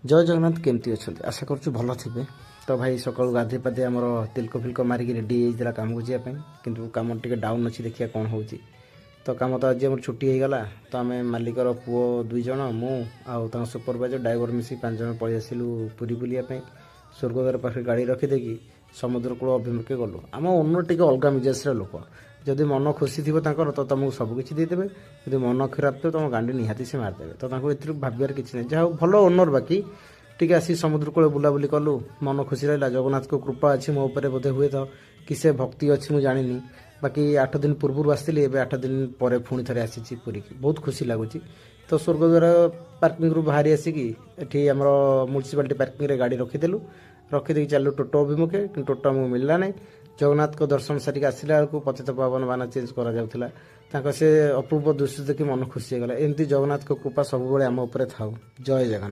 जय जगन्नाथ केमती अच्छा आशा करूँ भल थे। तो भाई सकालू गाधे पाधे आमर तिलक फिल्क मारिक रेडी होता कम को जावाई कि कम टे डाउन अच्छी देखिए कौन हो। तो कम तो आज आम छुट्टी हो गला। तो आम मालिकर पुओ 2 जन मु सुपरवाइजर ड्राइवर मिसी 5 जन पलि आसलु पुरी बुलायापी स्वर्गद्वार पाखे गाड़ी रखीदेकी समुद्र कूल अभिमुखे गलु। आम ओनर टे अलग मिजाजर लोक जदि मन खुशी थी तो तुमको सबकि देदेवे जब मन खराब थो तुम गांडी निहाती से मारिदेवे। तो ए भावार किसी ना जहाँ भल ओनर बाकी टी आसी समुद्र कूल बुलाबुली कलु मन खुशी रहा। जगन्नाथ को कृपा अच्छी मो उपर बोधे हुए तो कि से भक्ति अच्छी मुझे जानी। बाकी 8 दिन पूर्व आसती 8 दिन पर पुणी थे आसी पुरी की बहुत खुशी लगुच। तो स्वर्गद्वार पार्किंग रू बाहरी आसिक ये आम म्यूनिसिपालिटी पार्किंग रे गाड़ी रखीदेलु रखीदे चलू टोटो अभिमुखे कि टोटो आमको मिलला ना। जगन्नाथ को दर्शन सारिक आसला बेलू पतित पावन बाना चेंज करा से अपूर्व दृश्य देखिए मन खुशी होगा। एमती जगन्नाथ को कृपा सब आम उपर था। जय जगन्नाथ।